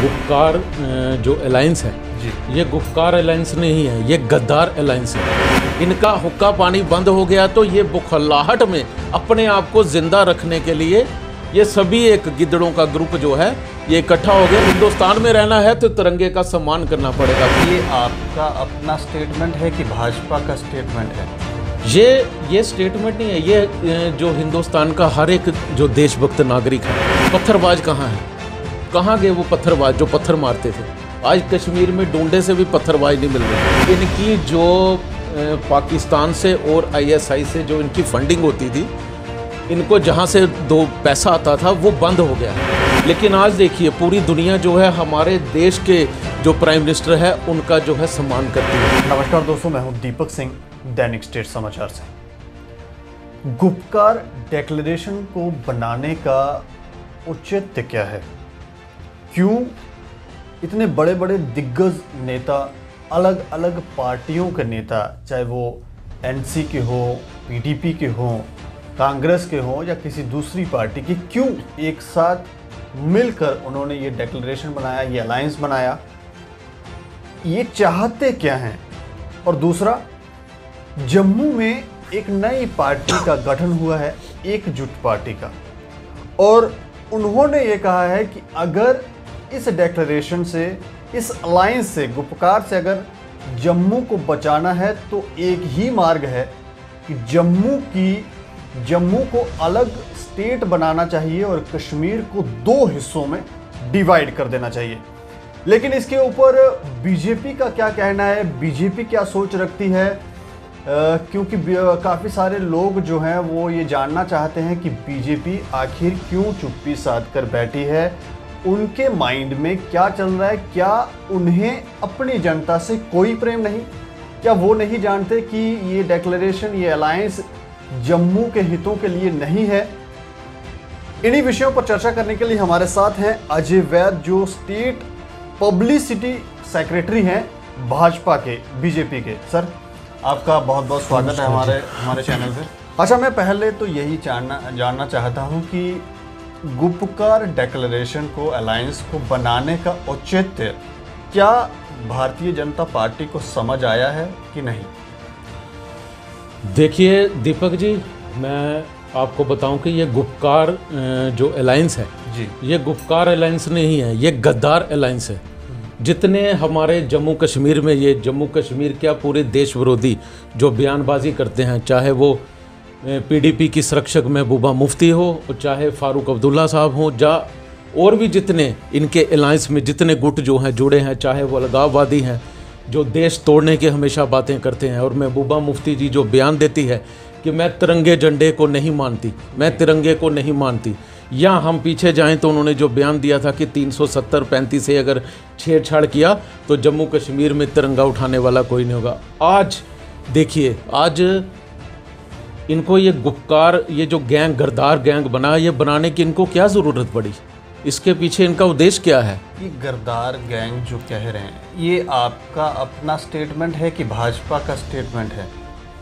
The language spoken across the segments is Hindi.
गुपकार जो अलायंस है जी, ये गुपकार अलायंस नहीं है, ये गद्दार अलायंस है। इनका हुक्का पानी बंद हो गया तो ये बुखलाहट में अपने आप को जिंदा रखने के लिए ये सभी एक गिद्दड़ों का ग्रुप जो है ये इकट्ठा हो गया। हिंदुस्तान में रहना है तो तिरंगे का सम्मान करना पड़ेगा। ये आपका अपना स्टेटमेंट है कि भाजपा का स्टेटमेंट है? ये स्टेटमेंट नहीं है, ये जो हिंदुस्तान का हर एक जो देशभक्त नागरिक है। पत्थरबाज कहाँ है? कहाँ गए वो पत्थरबाज जो पत्थर मारते थे? आज कश्मीर में डूंडे से भी पत्थरबाज नहीं मिल रहे। इनकी जो पाकिस्तान से और ISI से जो इनकी फंडिंग होती थी, इनको जहाँ से दो पैसा आता था वो बंद हो गया है। लेकिन आज देखिए पूरी दुनिया जो है हमारे देश के जो प्राइम मिनिस्टर है उनका जो है सम्मान करती है। नमस्कार दोस्तों, मैं हूं दीपक सिंह, दैनिक स्टेट समाचार से। गुपकार डिक्लेरेशन को बनाने का औचित्य क्या है? क्यों इतने बड़े बड़े दिग्गज नेता, अलग अलग पार्टियों के नेता, चाहे वो NC के हो, PDP के हो, कांग्रेस के हो या किसी दूसरी पार्टी के, क्यों एक साथ मिलकर उन्होंने ये डिक्लेरेशन बनाया, ये अलायंस बनाया? ये चाहते क्या हैं? और दूसरा, जम्मू में एक नई पार्टी का गठन हुआ है, एकजुट पार्टी का, और उन्होंने ये कहा है कि अगर इस डिक्लेरेशन से, इस अलायंस से, गुपकार से अगर जम्मू को बचाना है तो एक ही मार्ग है कि जम्मू को अलग स्टेट बनाना चाहिए और कश्मीर को दो हिस्सों में डिवाइड कर देना चाहिए। लेकिन इसके ऊपर बीजेपी का क्या कहना है, बीजेपी क्या सोच रखती है? क्योंकि काफ़ी सारे लोग जो हैं वो ये जानना चाहते हैं कि बीजेपी आखिर क्यों चुप्पी साध कर बैठी है, उनके माइंड में क्या चल रहा है? क्या उन्हें अपनी जनता से कोई प्रेम नहीं? क्या वो नहीं जानते कि ये डिक्लेरेशन, ये अलायंस जम्मू के हितों के लिए नहीं है? इन्हीं विषयों पर चर्चा करने के लिए हमारे साथ हैं अजय वैद, जो स्टेट पब्लिसिटी सेक्रेटरी हैं भाजपा के, बीजेपी के। सर, आपका बहुत बहुत स्वागत है हमारे चैनल पे। अच्छा, मैं पहले तो यही जानना चाहता हूं कि गुपकार डिक्लेरेशन को, अलायंस को बनाने का औचित्य क्या भारतीय जनता पार्टी को समझ आया है कि नहीं? देखिए दीपक जी, मैं आपको बताऊं कि ये गुपकार जो अलायंस है जी, ये गुपकार अलायंस नहीं है, ये गद्दार अलायंस है। जितने हमारे जम्मू कश्मीर में, ये जम्मू कश्मीर क्या पूरे देश विरोधी जो बयानबाजी करते हैं, चाहे वो PDP की संरक्षक महबूबा मुफ्ती हो, चाहे फारूक अब्दुल्ला साहब हो, और भी जितने इनके अलायंस में जितने गुट जो हैं जुड़े हैं, चाहे वो अलगाववादी हैं जो देश तोड़ने के हमेशा बातें करते हैं, और महबूबा मुफ्ती जी जो बयान देती है कि मैं तिरंगे झंडे को नहीं मानती, मैं तिरंगे को नहीं मानती, या हम पीछे जाएं तो उन्होंने जो बयान दिया था कि 370-35 से अगर छेड़छाड़ किया तो जम्मू कश्मीर में तिरंगा उठाने वाला कोई नहीं होगा। आज देखिए, आज इनको ये गुपकार, ये जो गैंग, गद्दार गैंग बना, ये बनाने की इनको क्या ज़रूरत पड़ी? इसके पीछे इनका उद्देश्य क्या है? ये गद्दार गैंग जो कह रहे हैं, ये आपका अपना स्टेटमेंट है कि भाजपा का स्टेटमेंट है?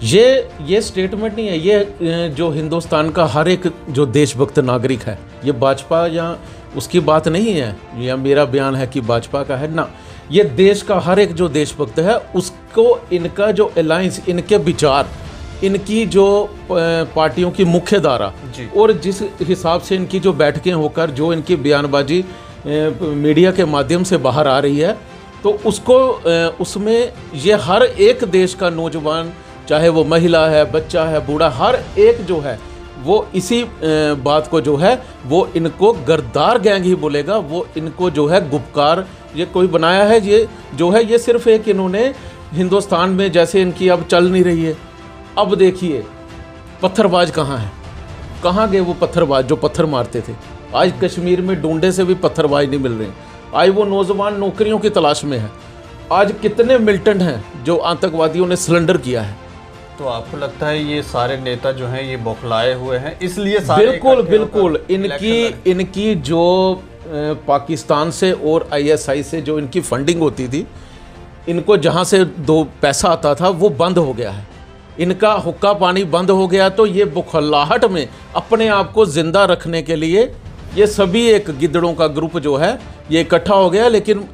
ये स्टेटमेंट नहीं है, ये जो हिंदुस्तान का हर एक जो देशभक्त नागरिक है, ये भाजपा या उसकी बात नहीं है, या मेरा बयान है कि भाजपा का है ना। ये देश का हर एक जो देशभक्त है उसको इनका जो अलायंस, इनके विचार, इनकी जो पार्टियों की मुख्य धारा और जिस हिसाब से इनकी जो बैठकें होकर जो इनकी बयानबाजी मीडिया के माध्यम से बाहर आ रही है, तो उसको उसमें ये हर एक देश का नौजवान, चाहे वो महिला है, बच्चा है, बूढ़ा, हर एक जो है वो इसी बात को जो है वो इनको गद्दार गैंग ही बोलेगा। वो इनको जो है गुपकार ये कोई बनाया है, ये जो है ये सिर्फ एक इन्होंने हिंदुस्तान में जैसे इनकी अब चल नहीं रही है। अब देखिए पत्थरबाज कहाँ है? कहाँ गए वो पत्थरबाज जो पत्थर मारते थे? आज कश्मीर में डूंडे से भी पत्थरबाज नहीं मिल रहे। आज वो नौजवान नौकरियों की तलाश में है। आज कितने मिलिटेंट हैं जो आतंकवादियों ने सिलेंडर किया है। तो आपको लगता है ये सारे नेता जो हैं ये बौखलाए हुए हैं, इसलिए सारे? बिल्कुल इनकी जो पाकिस्तान से और ISI से जो इनकी फंडिंग होती थी, इनको जहाँ से दो पैसा आता था वो बंद हो गया है। इनका हुक्का पानी बंद हो गया तो ये बुखलाहट में अपने आप को जिंदा रखने के लिए ये सभी एक गिद्धड़ों का ग्रुप जो है ये इकट्ठा हो गया। लेकिन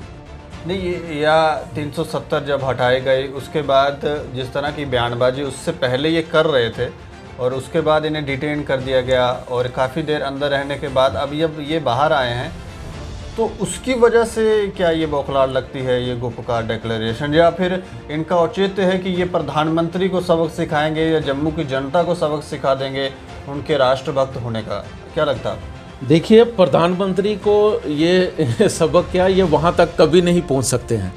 नहीं, ये या 370 जब हटाए गए उसके बाद जिस तरह की बयानबाजी उससे पहले ये कर रहे थे और उसके बाद इन्हें डिटेन कर दिया गया और काफ़ी देर अंदर रहने के बाद अभी अब ये बाहर आए हैं, तो उसकी वजह से क्या ये बौखलाहट लगती है, ये गुपकार डिक्लेरेशन, या फिर इनका औचित्य है कि ये प्रधानमंत्री को सबक सिखाएंगे या जम्मू की जनता को सबक सिखा देंगे उनके राष्ट्रभक्त होने का? क्या लगता है? देखिए, प्रधानमंत्री को ये सबक क्या, ये वहाँ तक कभी नहीं पहुँच सकते हैं।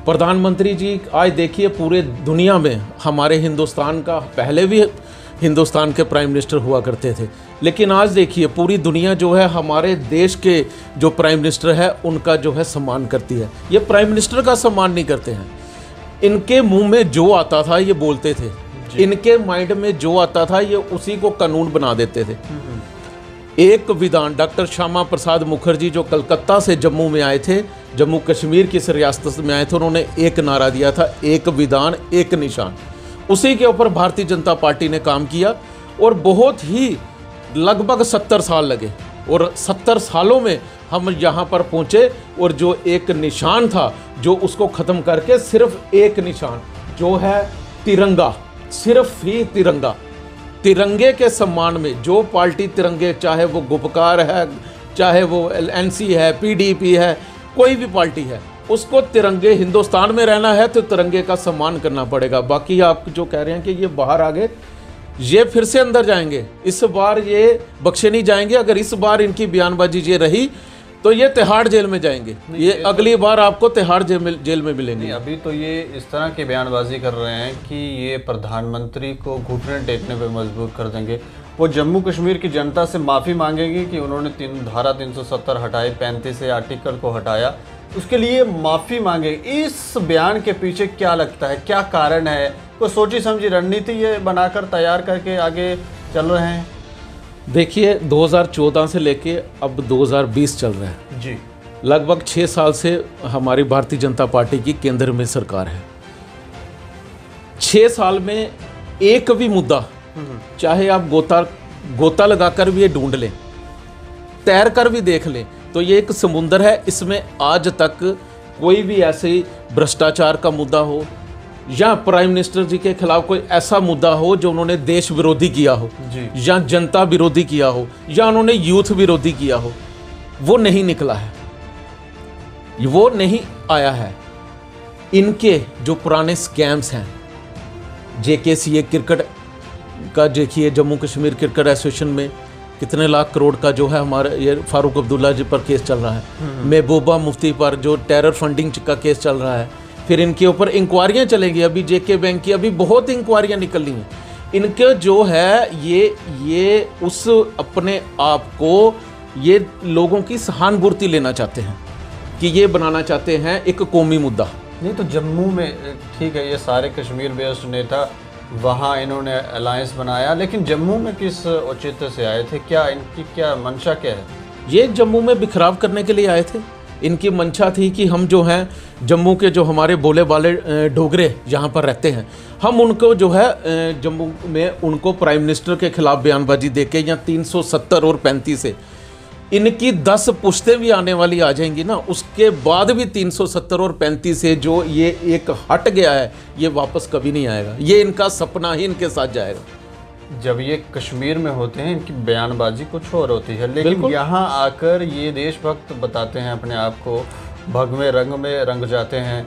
प्रधानमंत्री जी आज देखिए पूरे दुनिया में, हमारे हिंदुस्तान का पहले भी हिंदुस्तान के प्राइम मिनिस्टर हुआ करते थे, लेकिन आज देखिए पूरी दुनिया जो है हमारे देश के जो प्राइम मिनिस्टर है उनका जो है सम्मान करती है। ये प्राइम मिनिस्टर का सम्मान नहीं करते हैं। इनके मुंह में जो आता था ये बोलते थे, इनके माइंड में जो आता था ये उसी को कानून बना देते थे। एक विधान, डॉक्टर श्यामा प्रसाद मुखर्जी जो कलकत्ता से जम्मू में आए थे, जम्मू कश्मीर की इस रियासत में आए थे, उन्होंने एक नारा दिया था, एक विधान एक निशान। उसी के ऊपर भारतीय जनता पार्टी ने काम किया और बहुत ही लगभग 70 साल लगे और 70 सालों में हम यहाँ पर पहुँचे और जो एक निशान था जो उसको ख़त्म करके सिर्फ एक निशान जो है तिरंगा, सिर्फ ही तिरंगा, तिरंगे के सम्मान में जो पार्टी तिरंगे, चाहे वो गुपकार है, चाहे वो एनसी है, पीडीपी है, कोई भी पार्टी है, उसको तिरंगे, हिंदुस्तान में रहना है तो तिरंगे का सम्मान करना पड़ेगा। बाकी आप जो कह रहे हैं कि ये बाहर आ गए, ये फिर से अंदर जाएंगे, इस बार ये बख्शे नहीं जाएंगे। अगर इस बार इनकी बयानबाजी ये रही तो ये तिहाड़ जेल में जाएंगे, ये अगली बार आपको तिहाड़ जेल में मिलेंगे। अभी तो ये इस तरह की बयानबाजी कर रहे हैं कि ये प्रधानमंत्री को घुटने टेकने पे मजबूर कर देंगे। वो जम्मू कश्मीर की जनता से माफ़ी मांगेंगे कि उन्होंने धारा 370 हटाई, 35 से आर्टिकल को हटाया, उसके लिए माफ़ी मांगे। इस बयान के पीछे क्या लगता है, क्या कारण है? कोई सोची समझी रणनीति ये बनाकर तैयार करके आगे चल रहे हैं? देखिए 2014 से लेके अब 2020 चल रहा है जी, लगभग 6 साल से हमारी भारतीय जनता पार्टी की केंद्र में सरकार है। 6 साल में एक भी मुद्दा, चाहे आप गोता लगाकर भी ये ढूंढ लें, तैर कर भी देख लें, तो ये एक समुंदर है। इसमें आज तक कोई भी ऐसे भ्रष्टाचार का मुद्दा हो या प्राइम मिनिस्टर जी के खिलाफ कोई ऐसा मुद्दा हो जो उन्होंने देश विरोधी किया हो या जनता विरोधी किया हो या उन्होंने यूथ विरोधी किया हो, वो नहीं निकला है, वो नहीं आया है। इनके जो पुराने स्कैम्स हैं, जेकेसीए क्रिकेट का देखिए, जम्मू कश्मीर क्रिकेट एसोसिएशन में कितने लाख करोड़ का जो है हमारे ये फारूक अब्दुल्ला जी पर केस चल रहा है, महबूबा मुफ्ती पर जो टेरर फंडिंग का केस चल रहा है, फिर इनके ऊपर इंक्वायरियां चलेंगी। अभी जेके बैंक की अभी बहुत इंक्वायरियां निकल रही हैं। इनके जो है ये उस अपने आप को ये लोगों की सहानुभूति लेना चाहते हैं कि ये बनाना चाहते हैं एक कौमी मुद्दा। नहीं तो जम्मू में ठीक है, ये सारे कश्मीर बेस्ड नेता वहाँ इन्होंने अलायंस बनाया, लेकिन जम्मू में किस औचित्य से आए थे? क्या इनकी क्या मंशा क्या है? ये जम्मू में बिखराव करने के लिए आए थे। इनकी मंशा थी कि हम जो हैं जम्मू के जो हमारे बोले वाले डोगरे यहाँ पर रहते हैं, हम उनको जो है जम्मू में उनको प्राइम मिनिस्टर के खिलाफ बयानबाजी देके या 370 और 35 से इनकी 10 पुश्तें भी आने वाली आ जाएंगी ना, उसके बाद भी 370 और 35 से जो ये एक हट गया है ये वापस कभी नहीं आएगा। ये इनका सपना ही इनके साथ जाएगा। जब ये कश्मीर में होते हैं इनकी बयानबाजी कुछ और होती है, लेकिन यहाँ आकर ये देशभक्त बताते हैं अपने आप को, भगवे रंग में रंग जाते हैं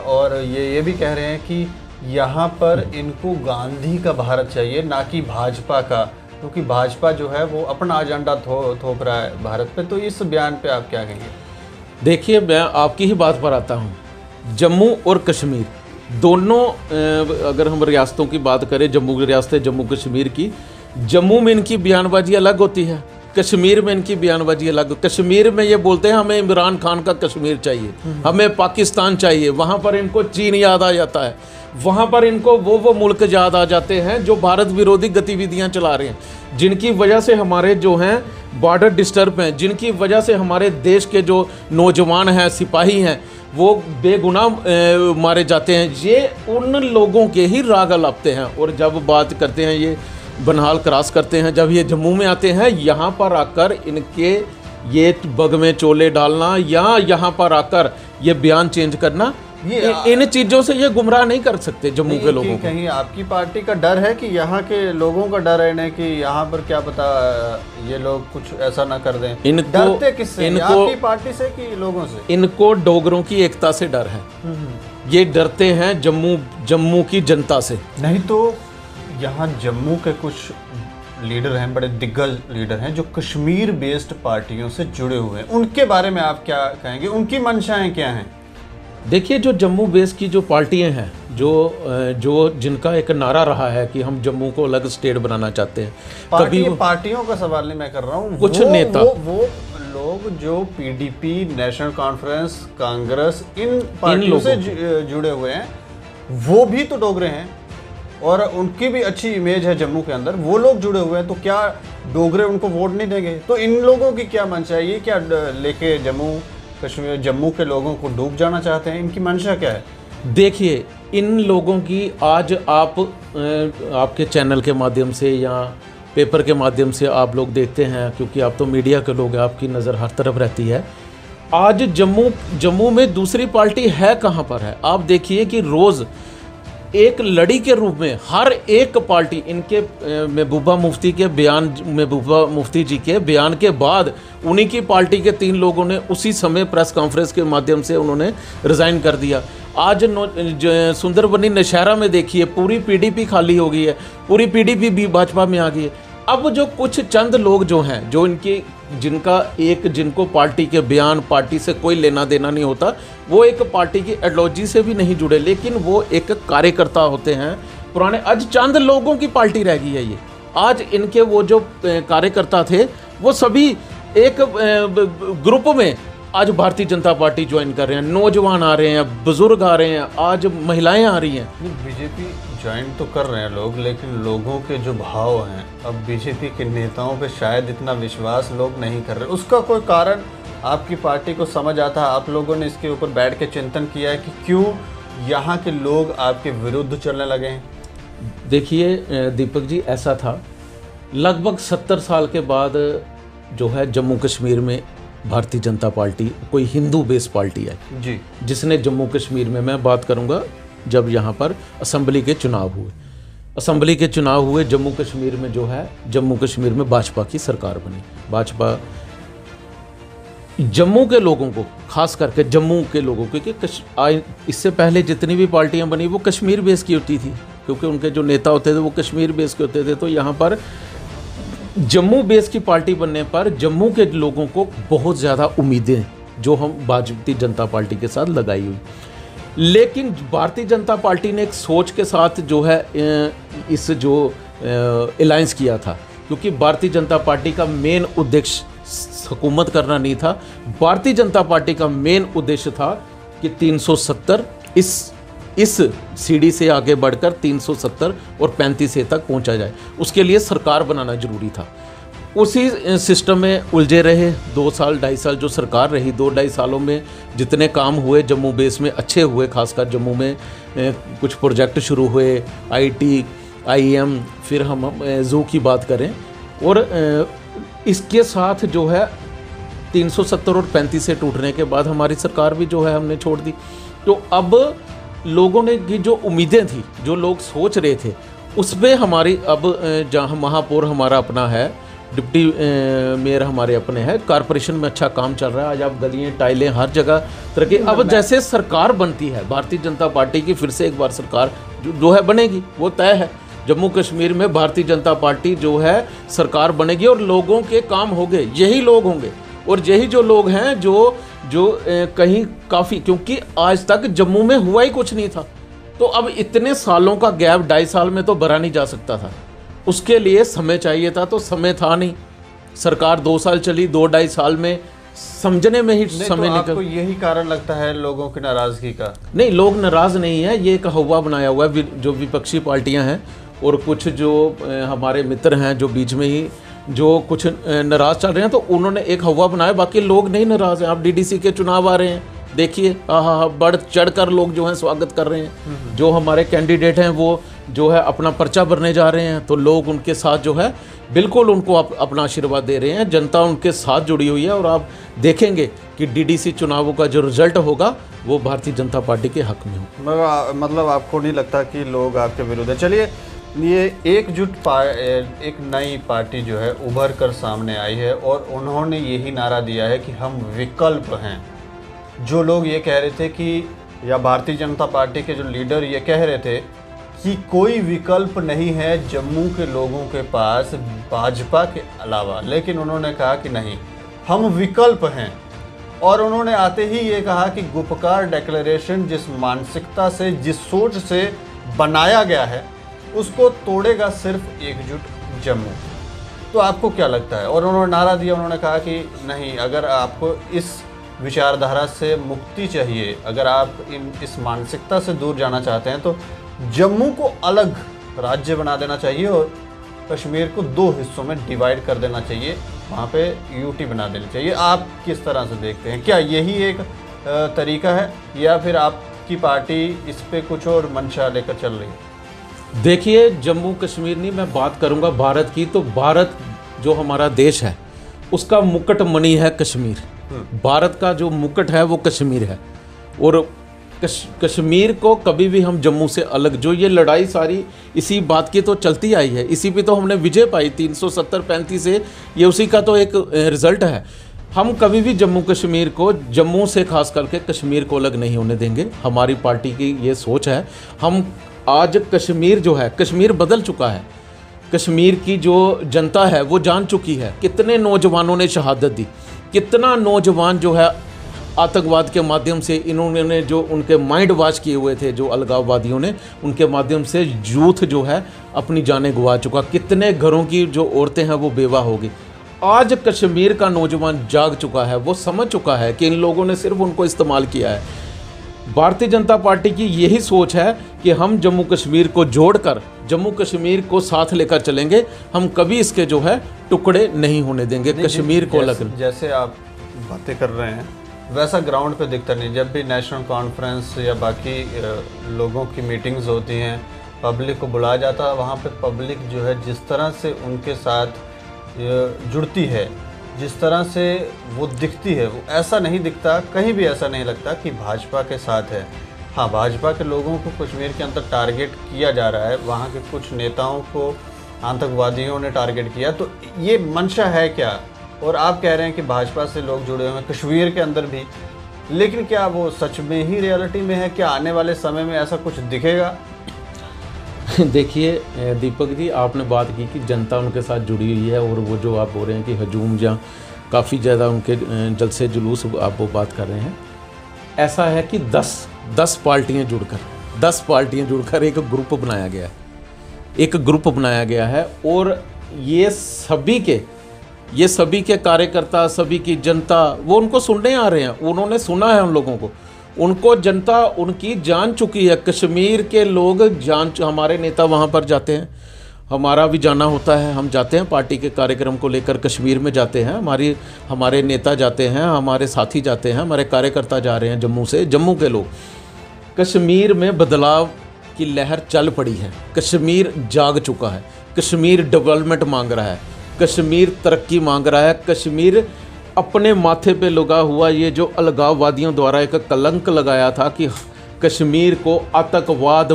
और ये भी कह रहे हैं कि यहाँ पर इनको गांधी का भारत चाहिए, ना कि भाजपा का, क्योंकि भाजपा जो है वो अपना एजेंडा थोप रहा है भारत पे। तो इस बयान पे आप क्या कहेंगे? देखिए, मैं आपकी ही बात पर आता हूँ। जम्मू और कश्मीर दोनों, अगर हम रियासतों की बात करें, जम्मू की रियासत है जम्मू कश्मीर की, जम्मू में इनकी बयानबाजी अलग होती है, कश्मीर में इनकी बयानबाजी अलग। कश्मीर में ये बोलते हैं हमें इमरान खान का कश्मीर चाहिए, हमें पाकिस्तान चाहिए, वहाँ पर इनको चीन याद आ जाता है, वहाँ पर इनको वो मुल्क याद आ जाते हैं जो भारत विरोधी गतिविधियाँ चला रहे हैं, जिनकी वजह से हमारे जो हैं बॉर्डर डिस्टर्ब हैं, जिनकी वजह से हमारे देश के जो नौजवान हैं, सिपाही हैं, वो बेगुनाह मारे जाते हैं। ये उन लोगों के ही राग अलापते हैं। और जब बात करते हैं ये बनहाल क्रॉस करते हैं, जब ये जम्मू में आते हैं, यहाँ पर आकर इनके ये बग में चोले डालना या यहाँ पर आकर ये बयान चेंज करना, इन चीज़ों से ये गुमराह नहीं कर सकते जम्मू के लोगों को। कहीं आपकी पार्टी का डर है कि यहाँ के लोगों का डर है ना कि यहाँ पर क्या पता ये लोग कुछ ऐसा ना कर दें? डरते किससे? आपकी पार्टी से कि लोगों से? इनको डोगरों की एकता से डर है। ये डरते हैं जम्मू की जनता से। नहीं तो यहाँ जम्मू के कुछ लीडर हैं, बड़े दिग्गज लीडर हैं जो कश्मीर बेस्ड पार्टियों से जुड़े हुए हैं, उनके बारे में आप क्या कहेंगे? उनकी मंशाएं क्या हैं? देखिए, जो जम्मू बेस की जो पार्टियां हैं, जो जिनका एक नारा रहा है कि हम जम्मू को अलग स्टेट बनाना चाहते हैं, कभी पार्टियों का सवाल नहीं मैं कर रहा हूँ, कुछ नेता वो लोग जो पीडीपी, नेशनल कॉन्फ्रेंस, कांग्रेस, इन पार्टियों से जुड़े हुए हैं, वो भी तो डोगरे हैं और उनकी भी अच्छी इमेज है जम्मू के अंदर, वो लोग जुड़े हुए हैं, तो क्या डोगरे उनको वोट नहीं देंगे? तो इन लोगों की क्या मंशा है? ये क्या लेके जम्मू के लोगों को डूब जाना चाहते हैं? इनकी मंशा क्या है? देखिए, इन लोगों की आज आप आपके चैनल के माध्यम से या पेपर के माध्यम से आप लोग देखते हैं, क्योंकि आप तो मीडिया के लोग हैं, आपकी नज़र हर तरफ रहती है। आज जम्मू में दूसरी पार्टी है कहाँ पर है? आप देखिए कि रोज़ एक लड़ी के रूप में हर एक पार्टी, इनके महबूबा मुफ्ती जी के बयान के बाद उन्हीं की पार्टी के 3 लोगों ने उसी समय प्रेस कॉन्फ्रेंस के माध्यम से उन्होंने रिज़ाइन कर दिया। आज सुंदरबनी नौशहरा में देखिए, पूरी पीडीपी खाली हो गई है, पूरी पीडीपी भी भाजपा में आ गई है। अब जो कुछ चंद लोग जो हैं, जो जिनको पार्टी के बयान, पार्टी से कोई लेना देना नहीं होता, वो एक पार्टी की आइडियोलॉजी से भी नहीं जुड़े, लेकिन वो एक कार्यकर्ता होते हैं पुराने। आज चंद लोगों की पार्टी रह गई है ये। आज इनके वो जो कार्यकर्ता थे, वो सभी एक ग्रुप में आज भारतीय जनता पार्टी ज्वाइन कर रहे हैं। नौजवान आ रहे हैं, बुजुर्ग आ रहे हैं, आज महिलाएं आ रही हैं। बीजेपी ज्वाइन तो कर रहे हैं लोग, लेकिन लोगों के जो भाव हैं, अब बीजेपी के नेताओं पे शायद इतना विश्वास लोग नहीं कर रहे। उसका कोई कारण आपकी पार्टी को समझ आता है? आप लोगों ने इसके ऊपर बैठ के चिंतन किया है कि क्यों यहाँ के लोग आपके विरुद्ध चलने लगे हैं? देखिए दीपक जी, ऐसा था, लगभग 70 साल के बाद जो है जम्मू कश्मीर में भारतीय जनता पार्टी कोई हिंदू बेस पार्टी है जी, जिसने जम्मू कश्मीर में, मैं बात करूंगा जब यहाँ पर असेंबली के चुनाव हुए, जम्मू कश्मीर में जो है, जम्मू कश्मीर में भाजपा की सरकार बनी। भाजपा जम्मू के लोगों को, खास करके जम्मू के लोगों को, क्योंकि इससे पहले जितनी भी पार्टियां बनी वो कश्मीर बेस की होती थी, क्योंकि उनके जो नेता होते थे वो कश्मीर बेस के होते थे। तो यहाँ पर जम्मू बेस की पार्टी बनने पर जम्मू के लोगों को बहुत ज़्यादा उम्मीदें जो हम भारतीय जनता पार्टी के साथ लगाई हुई, लेकिन भारतीय जनता पार्टी ने एक सोच के साथ जो है इस जो अलायंस किया था, क्योंकि भारतीय जनता पार्टी का मेन उद्देश्य हुकूमत करना नहीं था। भारतीय जनता पार्टी का मेन उद्देश्य था कि 370 इस सीढ़ी से आगे बढ़कर 370 और 35 तक पहुंचा जाए, उसके लिए सरकार बनाना जरूरी था। उसी सिस्टम में उलझे रहे 2 साल 2.5 साल जो सरकार रही। 2-2.5 सालों में जितने काम हुए जम्मू बेस में अच्छे हुए, खासकर जम्मू में कुछ प्रोजेक्ट शुरू हुए, IT, IEM, फिर हम जू की बात करें, और इसके साथ जो है 370 और 35 से टूटने के बाद हमारी सरकार भी जो है हमने छोड़ दी। तो अब लोगों ने की जो उम्मीदें थी, जो लोग सोच रहे थे, उसमें हमारी अब जहाँ महापौर हमारा अपना है, डिप्टी मेयर हमारे अपने हैं, कॉरपोरेशन में अच्छा काम चल रहा है। आज आप गलियाँ, टाइलें हर जगह तरह की, अब जैसे सरकार बनती है भारतीय जनता पार्टी की, फिर से एक बार सरकार जो है बनेगी, वो तय है। जम्मू कश्मीर में भारतीय जनता पार्टी जो है सरकार बनेगी और लोगों के काम होंगे, यही लोग होंगे और यही जो लोग हैं जो कहीं काफ़ी, क्योंकि आज तक जम्मू में हुआ ही कुछ नहीं था। तो अब इतने सालों का गैप 2.5 साल में तो भरा नहीं जा सकता था, उसके लिए समय चाहिए था, तो समय था नहीं। सरकार 2 साल चली, 2-2.5 साल में समझने में ही समय निकल। आपको यही कारण लगता है लोगों की नाराजगी का? नहीं, लोग नाराज नहीं है, ये एक हवा बनाया हुआ है जो विपक्षी पार्टियां हैं और कुछ जो हमारे मित्र हैं जो बीच में ही जो कुछ नाराज चल रहे हैं, तो उन्होंने एक हवा बनाया, बाकी लोग नहीं नाराज हैं। आप DDC के चुनाव आ रहे हैं, देखिए, बढ़ चढ़ कर लोग जो हैं स्वागत कर रहे हैं। जो हमारे कैंडिडेट हैं वो जो है अपना पर्चा भरने जा रहे हैं, तो लोग उनके साथ जो है बिल्कुल उनको अपना आशीर्वाद दे रहे हैं। जनता उनके साथ जुड़ी हुई है और आप देखेंगे कि डीडीसी चुनावों का जो रिजल्ट होगा वो भारतीय जनता पार्टी के हक में हो। मतलब आपको नहीं लगता कि लोग आपके विरुद्ध है? चलिए, ये एक नई पार्टी जो है उभर कर सामने आई है और उन्होंने यही नारा दिया है कि हम विकल्प हैं। जो लोग ये कह रहे थे कि, या भारतीय जनता पार्टी के जो लीडर ये कह रहे थे कि कोई विकल्प नहीं है जम्मू के लोगों के पास भाजपा के अलावा, लेकिन उन्होंने कहा कि नहीं, हम विकल्प हैं। और उन्होंने आते ही ये कहा कि गुपकार डिक्लेरेशन जिस मानसिकता से, जिस सोच से बनाया गया है, उसको तोड़ेगा सिर्फ एकजुट जम्मू। तो आपको क्या लगता है? और उन्होंने नारा दिया, उन्होंने कहा कि नहीं, अगर आपको इस विचारधारा से मुक्ति चाहिए, अगर आप इस मानसिकता से दूर जाना चाहते हैं, तो जम्मू को अलग राज्य बना देना चाहिए और कश्मीर को 2 हिस्सों में डिवाइड कर देना चाहिए, वहाँ पे यूटी बना देनी चाहिए। आप किस तरह से देखते हैं? क्या यही एक तरीका है या फिर आपकी पार्टी इस पे कुछ और मंशा लेकर चल रही है? देखिए, जम्मू कश्मीर नहीं, मैं बात करूंगा भारत की, तो भारत जो हमारा देश है उसका मुकुट मणि है कश्मीर। भारत का जो मुकुट है वो कश्मीर है और कश्मीर को कभी भी हम जम्मू से अलग, जो ये लड़ाई सारी इसी बात की तो चलती आई है, इसी पे तो हमने विजय पाई 370-35 से, ये उसी का तो एक रिजल्ट है। हम कभी भी जम्मू कश्मीर को, जम्मू से खास करके कश्मीर को अलग नहीं होने देंगे। हमारी पार्टी की ये सोच है। हम आज कश्मीर जो है, कश्मीर बदल चुका है। कश्मीर की जो जनता है वो जान चुकी है। कितने नौजवानों ने शहादत दी, कितना नौजवान जो है आतंकवाद के माध्यम से, इन्होंने जो उनके माइंड वॉश किए हुए थे जो अलगाववादियों ने, उनके माध्यम से यूथ जो है अपनी जानें गंवा चुका। कितने घरों की जो औरतें हैं वो बेवा होगी। आज कश्मीर का नौजवान जाग चुका है, वो समझ चुका है कि इन लोगों ने सिर्फ उनको इस्तेमाल किया है। भारतीय जनता पार्टी की यही सोच है कि हम जम्मू कश्मीर को जोड़कर जम्मू कश्मीर को साथ लेकर चलेंगे। हम कभी इसके जो है टुकड़े नहीं होने देंगे कश्मीर को अलग। जैसे आप बातें कर रहे हैं वैसा ग्राउंड पे दिखता नहीं। जब भी नेशनल कॉन्फ्रेंस या बाकी लोगों की मीटिंग्स होती हैं, पब्लिक को बुलाया जाता है, वहाँ पे पब्लिक जो है जिस तरह से उनके साथ जुड़ती है, जिस तरह से वो दिखती है, वो ऐसा नहीं दिखता, कहीं भी ऐसा नहीं लगता कि भाजपा के साथ है। हाँ, भाजपा के लोगों को कश्मीर के अंदर टारगेट किया जा रहा है, वहाँ के कुछ नेताओं को आतंकवादियों ने टारगेट किया, तो ये मंशा है क्या? और आप कह रहे हैं कि भाजपा से लोग जुड़े हुए हैं कश्मीर के अंदर भी, लेकिन क्या वो सच में ही रियलिटी में है? क्या आने वाले समय में ऐसा कुछ दिखेगा? देखिए दीपक जी, आपने बात की कि जनता उनके साथ जुड़ी हुई है और वो जो आप बोल रहे हैं कि हजूम या काफ़ी ज़्यादा उनके जलसे जुलूस आप वो बात कर रहे हैं। ऐसा है कि 10 पार्टियाँ जुड़कर एक ग्रुप बनाया गया है, एक ग्रुप बनाया गया है और ये सभी के कार्यकर्ता, सभी की जनता वो उनको सुनने आ रहे हैं। उन्होंने सुना है उन लोगों को, उनको जनता उनकी जान चुकी है। कश्मीर के लोग हमारे नेता वहाँ पर जाते हैं, हमारा भी जाना होता है, हम जाते हैं पार्टी के कार्यक्रम को लेकर कश्मीर में जाते हैं, हमारे नेता जाते हैं, हमारे साथी जाते हैं, हमारे कार्यकर्ता जा रहे हैं जम्मू से। जम्मू के लोग, कश्मीर में बदलाव की लहर चल पड़ी है, कश्मीर जाग चुका है, कश्मीर डेवलपमेंट मांग रहा है, कश्मीर तरक्की मांग रहा है। कश्मीर अपने माथे पे लगा हुआ ये जो अलगाववादियों द्वारा एक कलंक लगाया था कि कश्मीर को आतंकवाद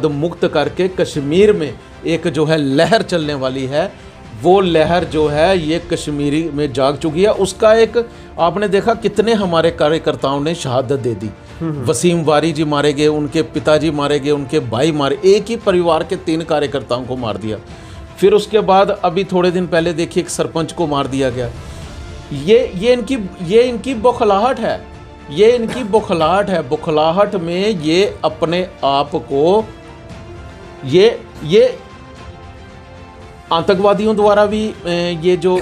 मुक्त करके कश्मीर में एक जो है लहर चलने वाली है, वो लहर जो है ये कश्मीरी में जाग चुकी है। उसका एक आपने देखा कितने हमारे कार्यकर्ताओं ने शहादत दे दी। वसीम वारी जी मारे गए, उनके पिताजी मारे गए, उनके भाई मारे, एक ही परिवार के 3 कार्यकर्ताओं को मार दिया। फिर उसके बाद अभी थोड़े दिन पहले देखिए एक सरपंच को मार दिया गया। ये इनकी बौखलाहट है, ये इनकी बौखलाहट है। बौखलाहट में ये अपने आप को ये आतंकवादियों द्वारा भी ये जो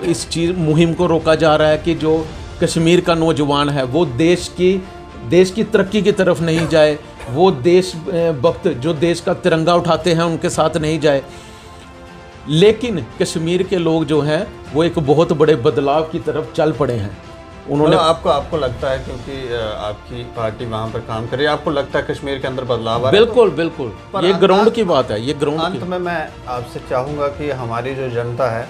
इस चीज़ मुहिम को रोका जा रहा है कि जो कश्मीर का नौजवान है वो देश की तरक्की की तरफ नहीं जाए, वो देशभक्त जो देश का तिरंगा उठाते हैं उनके साथ नहीं जाए। लेकिन कश्मीर के लोग जो हैं वो एक बहुत बड़े बदलाव की तरफ चल पड़े हैं। उन्होंने आपको लगता है, क्योंकि आपकी पार्टी वहाँ पर काम कर रही है, आपको लगता है कश्मीर के अंदर बदलाव आ रहा है? बिल्कुल बिल्कुल, ये ग्राउंड की बात है, ये ग्राउंड अंत में मैं आपसे चाहूँगा कि हमारी जो जनता है,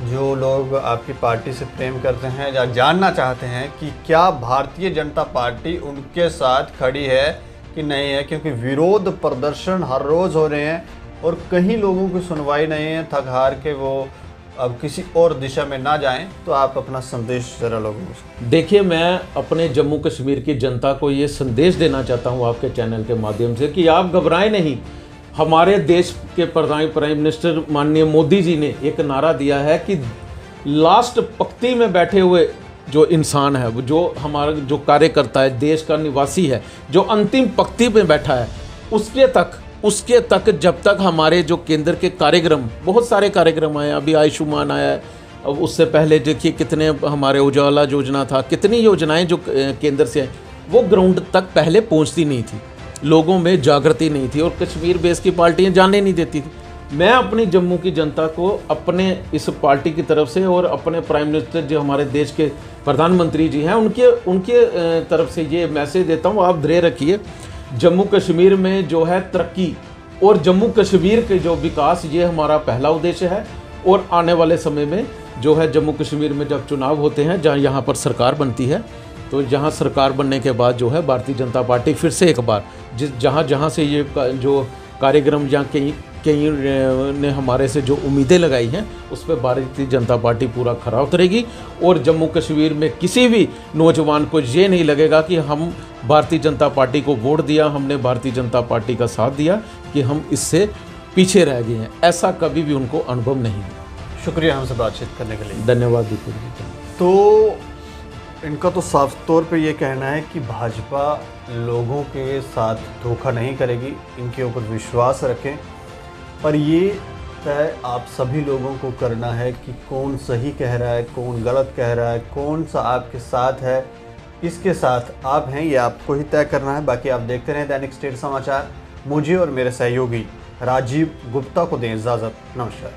जो लोग आपकी पार्टी से प्रेम करते हैं या जानना चाहते हैं कि क्या भारतीय जनता पार्टी उनके साथ खड़ी है कि नहीं है, क्योंकि विरोध प्रदर्शन हर रोज़ हो रहे हैं और कहीं लोगों की सुनवाई नहीं है, थक हार के वो अब किसी और दिशा में ना जाएं, तो आप अपना संदेश जरा लोगों को। देखिए, मैं अपने जम्मू कश्मीर की जनता को ये संदेश देना चाहता हूँ आपके चैनल के माध्यम से कि आप घबराएं नहीं। हमारे देश के प्राइम मिनिस्टर माननीय मोदी जी ने एक नारा दिया है कि लास्ट पंक्ति में बैठे हुए जो इंसान है, वो जो हमारा जो कार्यकर्ता है, देश का निवासी है, जो अंतिम पंक्ति में बैठा है, उसके तक जब तक हमारे जो केंद्र के कार्यक्रम, बहुत सारे कार्यक्रम आए, अभी आयुष्मान आया है, अब उससे पहले देखिए कितने हमारे उजाला योजना था, कितनी योजनाएं जो केंद्र से वो ग्राउंड तक पहले पहुंचती नहीं थी, लोगों में जागृति नहीं थी और कश्मीर बेस की पार्टियां जाने नहीं देती थी। मैं अपनी जम्मू की जनता को अपने इस पार्टी की तरफ से और अपने प्राइम मिनिस्टर जो हमारे देश के प्रधानमंत्री जी हैं उनके तरफ से ये मैसेज देता हूँ, आप धैर्य रखिए। जम्मू कश्मीर में जो है तरक्की और जम्मू कश्मीर के जो विकास, ये हमारा पहला उद्देश्य है। और आने वाले समय में जो है जम्मू कश्मीर में जब चुनाव होते हैं, जहाँ यहाँ पर सरकार बनती है, तो यहाँ सरकार बनने के बाद जो है भारतीय जनता पार्टी फिर से एक बार जहाँ से ये जो कार्यक्रम या कहीं ने हमारे से जो उम्मीदें लगाई हैं, उस पर भारतीय जनता पार्टी पूरा खरा उतरेगी। और जम्मू कश्मीर में किसी भी नौजवान को ये नहीं लगेगा कि हम भारतीय जनता पार्टी को वोट दिया, हमने भारतीय जनता पार्टी का साथ दिया, कि हम इससे पीछे रह गए हैं, ऐसा कभी भी उनको अनुभव नहीं है। शुक्रिया हमसे बातचीत करने के लिए। धन्यवाद दीपक जी। तो इनका तो साफ तौर पे ये कहना है कि भाजपा लोगों के साथ धोखा नहीं करेगी, इनके ऊपर विश्वास रखें, पर ये तय आप सभी लोगों को करना है कि कौन सही कह रहा है, कौन गलत कह रहा है, कौन सा आपके साथ है, किसके साथ आप हैं, ये आपको ही तय करना है। बाकी आप देखते रहें दैनिक स्टेट समाचार। मुझे और मेरे सहयोगी राजीव गुप्ता को दें इजाज़त। नमस्कार।